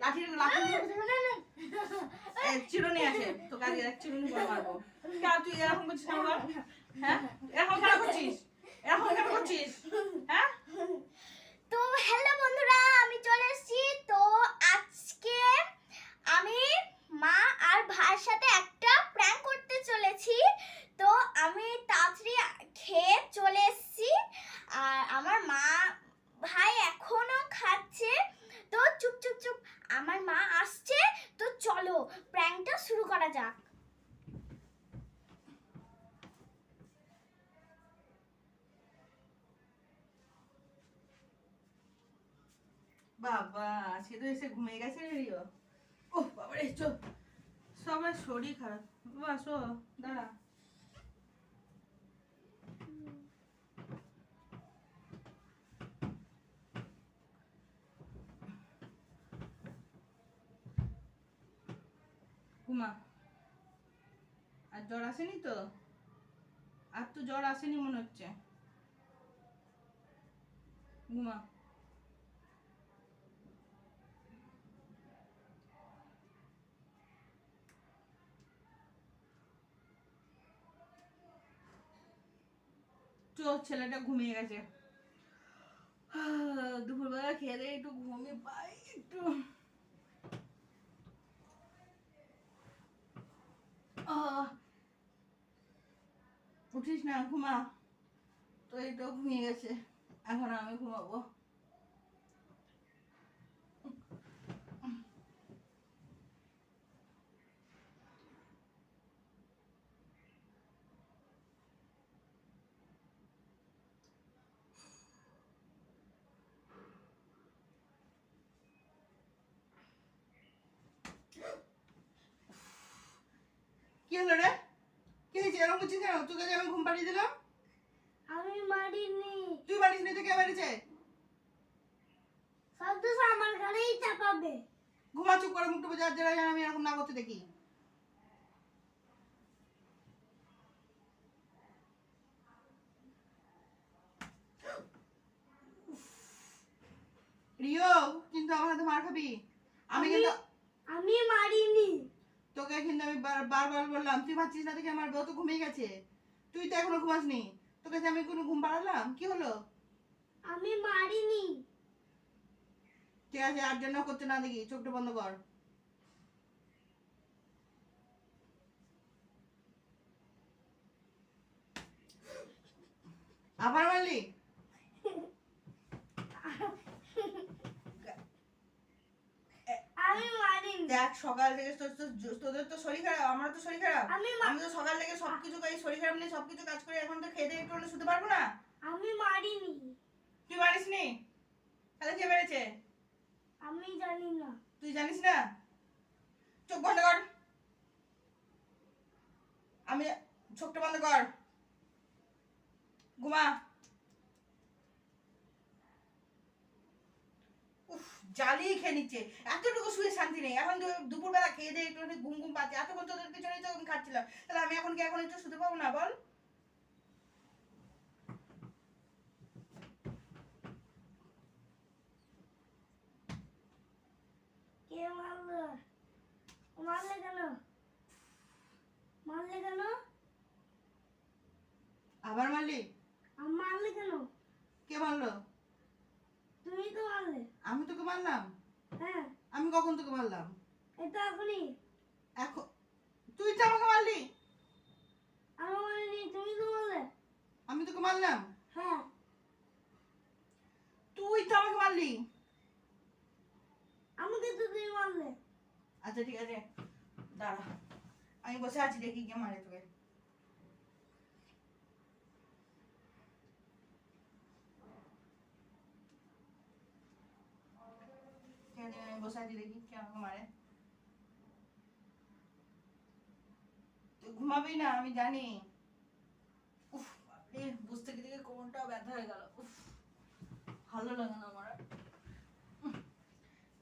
লাঠি চিরুনি আছে তোকে আজকে এক চিরুনি করে মারবো। তুই এরকম করছিস কেন বল? হ্যাঁ এরকম কেন করছিস? এরকম কেন করছিস? হ্যাঁ তো হ্যালো বন্ধুরা, আমি চলে এসেছি। তো আজকে আমি মা আর ভাইয়ের সাথে একটা প্র্যাঙ্ক করতে চলেছি। তো আমি তাড়াতাড়ি খেয়ে চলে এসেছি, আর আমার মা ভাই এখনো খাচ্ছে। তো চুপ চুপ চুপ, আমার মা আসছে। তো চলো প্র্যাঙ্কটা শুরু করা যাক। বাবা সে তো এসে ঘুমিয়ে গেছে রে রিও। ও বাবা রে চো, সবার শরীর খারাপ। বাবা শো, দাঁড়া। ঘুমা। আর জ্বর আসেনি তো? আর তো জ্বর আসেনি মনে হচ্ছে। ঘুমা। চো, ছেলেটা ঘুমিয়ে গেছে। দুপুরবেলা খেয়ে দিয়ে একটু ঘুমিয়ে পাই একটু। উঠিস না, ঘুমা। তো এইটাও ঘুমিয়ে গেছে, এখন আমি ঘুমাবো। কি হলো রে? কি হয়েছে? এরকম করছিস কেন? তোকে যে আমি ঘুম পাড়িয়ে দিলাম। আমি মারিনি। তুই পারিস নি তো কে পারিছে? সব দোষ আমার ঘরেই চাপাবে। ঘুমা, চুপ করে মুখটা বোঝা, যারা আমি এরকম না করতে দেখি। রিও, কিন্তু আমার হাতে মার খাবি। আমি মারিনি। তোকে কিন্তু আমি বারবার বললাম, তুই ভাবছিস না দেখে আমার বউ তো ঘুমিয়ে গেছে। তুই তো এখনো ঘুমাসনি। তোকে যে আমি কোনো ঘুম পাড়ালাম? কি হলো? আমি মারিনি। ঠিক আছে, আর জন্য করতে না দেখি, চোখটা বন্ধ কর। আবার মারলি? আমি মারিনি। দেখ, সকাল থেকে তোদের তো শরীর খারাপ, আমার তো শরীর খারাপ। আমি তো সকাল থেকে সবকিছু শরীর খারাপ নিয়ে সবকিছু কাজ করে এখন তো খেয়ে দিয়ে একটু হলে শুতে পারবো না। আমি মারিনি। তুই মারিস নি? তাহলে কে মেরেছে? আমি জানি না। তুই জানিস না? চোখ বন্ধ কর। আমি চোখটা বন্ধ কর, ঘুমা। উফ, জ্বালিয়ে খেয়ে নিচ্ছে। এতটুকু শুয়ে শান্তি নেই। এখন তো দুপুরবেলা খেয়ে দিয়ে একটু ঘুম ঘুম পাচ্ছে, এতক্ষণ তোদের পিছনেই তো আমি খাচ্ছিলাম। তাহলে আমি এখন কি এখন একটু শুতে পাবো না বল? কে মারলো? মারলে কেন? মারলে কেন? আবার মারলি? মারলে কেন? কে মারলো? তুমি তো মারলে। আমি তোকে মারলাম? হ্যাঁ। আমি কখন তোকে মারলাম? এটা এখনই। এখন তুই তো আমাকে মারলি। আমি মারিনি, তুমি তো মারলে। আমি তোকে মারলাম? হ্যাঁ। তুই তো আমাকে মারলি। আমাকে তো তুমি মারলে। আচ্ছা ঠিক আছে, দাঁড়া, আমি বসে আছি, দেখি কে মারে তোকে। আমি বসে আছি, দেখি কে আমাকে মারে। তুই ঘুমাবি না আমি জানি। উফ, বুঝতে গিয়ে কোমরটা ব্যথা হয়ে গেল। উফ, ভালো লাগে না আমার।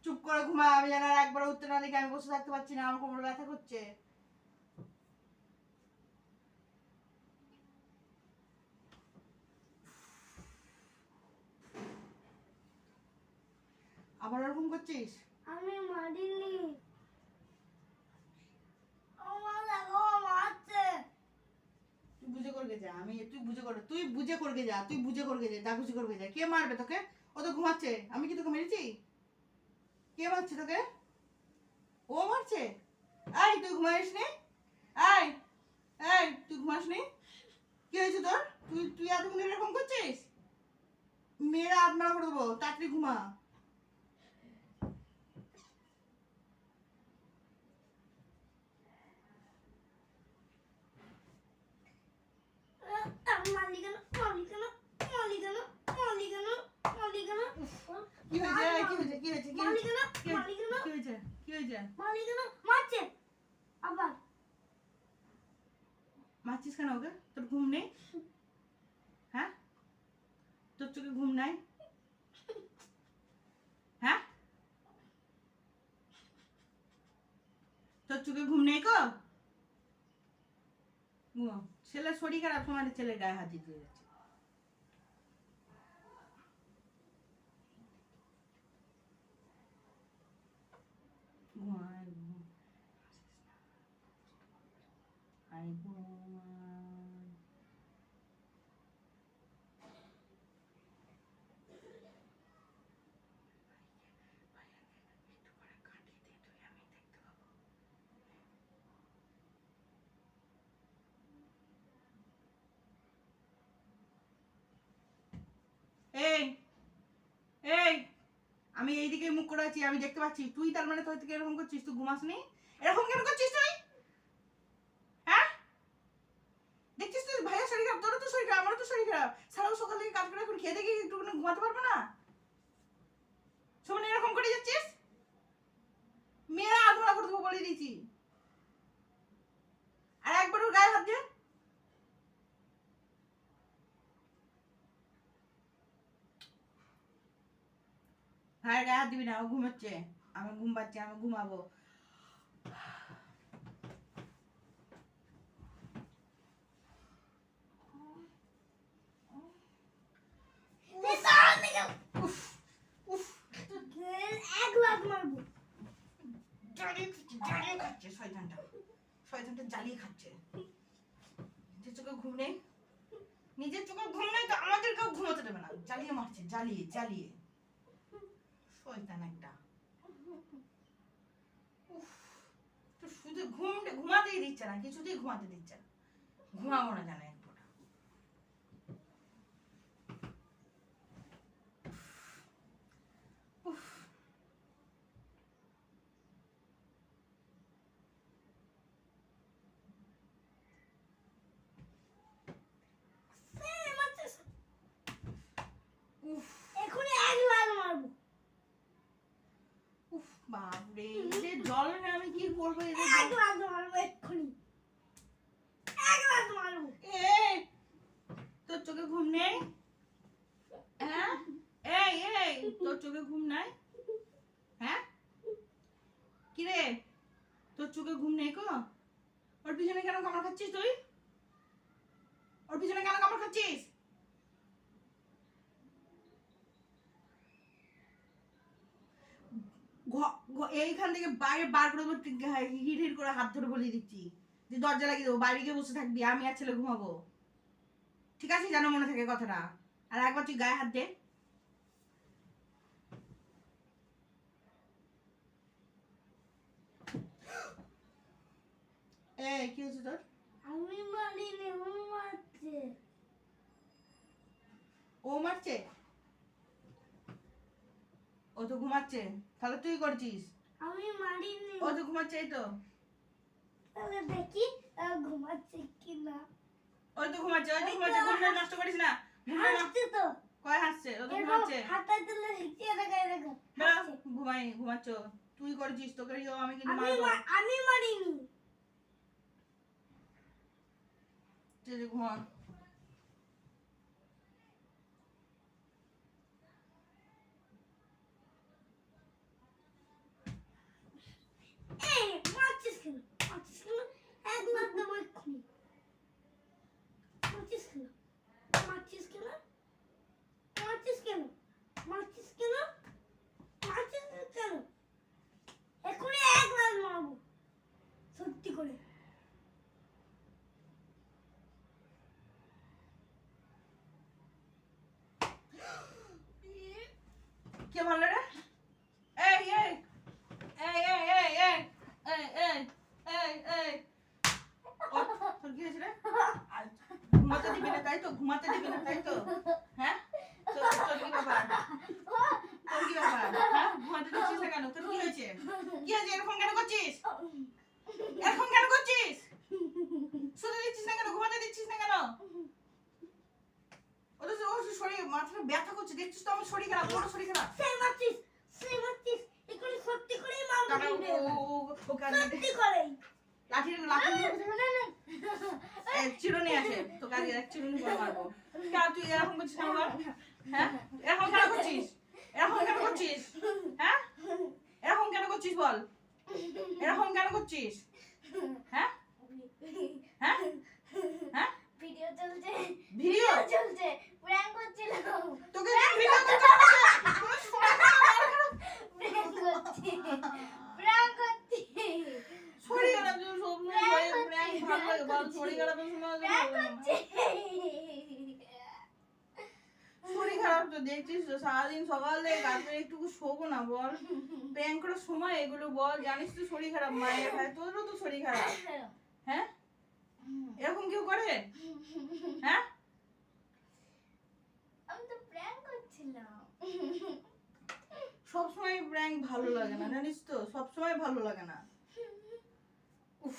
চুপ করে ঘুমা, আমি জানি আর একবার উঠতে না দেখে আমি বসে থাকতে পারছি না, আমার কোমর ব্যথা করছে। আবার এরকম করছিস? আমি মারিনি। আমার লাগো মারছে। তুই বুঝে করবে যা, তুই বুঝে করবে যা, তুই বুঝে করবে যা, যা খুশি করবে যা। কে মারবে তোকে? ও তো ঘুমাচ্ছে। আমি কি তোকে মেরেছি? কে মারছে তোকে? ও মারছে? এই তুই ঘুমাইস নি? এই এই তুই ঘুমাস নি? কি হয়েছে তোর? তুই তুই এতক্ষণ এরকম করছিস? মেয়েরা আত্মা করে দেবো, তাড়াতাড়ি ঘুমা। কি হয়েছে? কি হয়েছে? কি হয়েছে? কি হয়েছে? কি হয়েছে? মারছিস কেন ওকে? তোর ঘুম নেই? হ্যাঁ, তোর চোখে ঘুম নাই? হ্যাঁ, তোর চোখে ঘুম নেই কো? ঘুমা। ছেলের শরীর খারাপ, তোমার ছেলের গায়ে হাত দিতে যাচ্ছে। ঘুমা, ঘুমা। আই ঘুমা। এই এই আমি এইদিকে মুখ করে আছি, আমি দেখতে পাচ্ছি। তুই তার মানে তুই থেকে এরকম করছিস? তুই ঘুমাসনি? এরকম কেন করছিস তুই? হ্যাঁ, দেখছিস তুই ভাইয়ের শরীর খারাপ, তোরও তো শরীর খারাপ, আমারও তো শরীর খারাপ। সারা সকাল থেকে কাজ করে এখন খেয়ে দেখি একটু ঘুমাতে পারবে না? সবাই এরকম করে যাচ্ছিস? মেয়েরা আধমরা করে দেবো বলে দিয়েছি। আর একবার ওর গায়ে হাত দিয়ে। ভাইয়ের গায়ে হাত দিবি না, ও ঘুমাচ্ছে। আমি ঘুম পাচ্ছি, আমি ঘুমাবো। উফ উফ, জ্বালিয়ে খাচ্ছে শয়তানটা। শয়তানটা জ্বালিয়ে খাচ্ছে। নিজের চোখে ঘুম নেই, নিজের চোখে ঘুম নেই তো আমাদেরকেও ঘুমাতে দেবে না। জ্বালিয়ে মারছে, জ্বালিয়ে জ্বালিয়ে। শয়তান একটা। উফ, তো শুধু ঘুমাতেই দিচ্ছে না, কিছুতেই ঘুমাতে দিচ্ছে না। ঘুমাবো না জানে এক ফোঁটা। উফ, উফ, উফ, বাপরে, এদের জল না আমি কি করবো? তোর চোখে ঘুম নেই? হ্যাঁ, এই এই তোর চোখে ঘুম নাই? হ্যাঁ, কি রে, তোর চোখে ঘুম নেই কো? ওর পিছনে কেন কামড় খাচ্ছিস তুই? ওর পিছনে কেন কামড় খাচ্ছিস? এইখান থেকে বাইরে বার করে দেবো, হিট হিট করে হাত ধরে বলে দিচ্ছি যে দরজা লাগিয়ে দেবো, বাইরে গিয়ে বসে থাকবি, আমি আর ছেলে ঘুমাবো। ঠিক আছে, যেন মনে থাকে কথাটা। আর একবার তুই গায়ে হাত দে। কি হয়েছে তোর? আমি মারিনি, ও মারছে। ও মারছে? ও তো ঘুমাচ্ছে, তাহলে তুই করছিস? আমি মারিনি। ও তো ঘুমাচ্ছে, এই তো। তাহলে দেখি ঘুমাচ্ছে কিনা। ওই তো ঘুমাচ্ছে, ওই তো ঘুমাচ্ছে। ঘুমটা নষ্ট করিস না। হাসছে তো। কয় হাসছে? ও তো ঘুমাচ্ছে। হাতটা তুলে শিখিয়ে দেখা দেখো। ঘুমাচ্ছ। তুই করছিস, তোকে আমি কিন্তু মারবো। আমি মারিনি। ঘুমা। মারছিস কেন? মারছিস কেন? এক লাখ দেবো এক্ষুনি। মারছিস কেন? মারছিস কেন? মারছিস কেন? মারছিস কেন? মারছিস কে মারলো রে? এই এই এই এই এই এই এই এই এই এই ও, তোর কি হয়েছে রে? ঘুমাতে দিবি না তাই তো? ঘুমাতে দিবি না তাই তো? হ্যাঁ? তোর কি ব্যাপার? তোর কি ব্যাপার? হ্যাঁ? ঘুমাতে দিচ্ছিস না কেন? তোর কি হয়েছে? কি হয়েছে? এরকম কেন করছিস? এরকম কেন করছিস? শুতে দিচ্ছিস না কেন? ঘুমাতে দিচ্ছিস না কেন? ওর শরীর মাথাটা ব্যথা করছে, দেখছিস তো আমার শরীর খারাপ, বড় শরীর খারাপ। সেই মারছিস এগুলো সত্যি করেই মারবো কারণ কিন্তু। ও কানে সত্যি করেই লাঠি চিরুনি আছে তো কাজে এক চিরুনি করে মারবো। কেন তুই এরকম করছিস না বল? হ্যাঁ এরকম কেন করছিস? এরকম কেন করছিস? হ্যাঁ এরকম কেন করছিস বল? এরকম কেন করছিস? হ্যাঁ হ্যাঁ হ্যাঁ ভিডিও চলছে ভিডিও চলছে প্র্যাঙ্ক করছিলাম তোকে ভিডিও করতে হবে কোনো শোনা না প্র্যাঙ্ক করছি শরীর খারাপ সব সময় প্র্যাঙ্ক ভালো লাগে বল শরীর খারাপের সময় প্র্যাঙ্ক করছি শরীর খারাপ তো দেখছিস তো সারাদিন সকালে রাতে একটু শোবো না বল প্র্যাঙ্ক করার সময় এগুলো বল জানিস তো শরীর খারাপ মায়ের ভাই তোরও তো শরীর খারাপ হ্যাঁ এরকম কেউ করে হ্যাঁ আমি তো প্র্যাঙ্ক করছিলাম সবসময় প্র্যাঙ্ক ভালো লাগে না জানিস তো সবসময় ভালো লাগে না উফ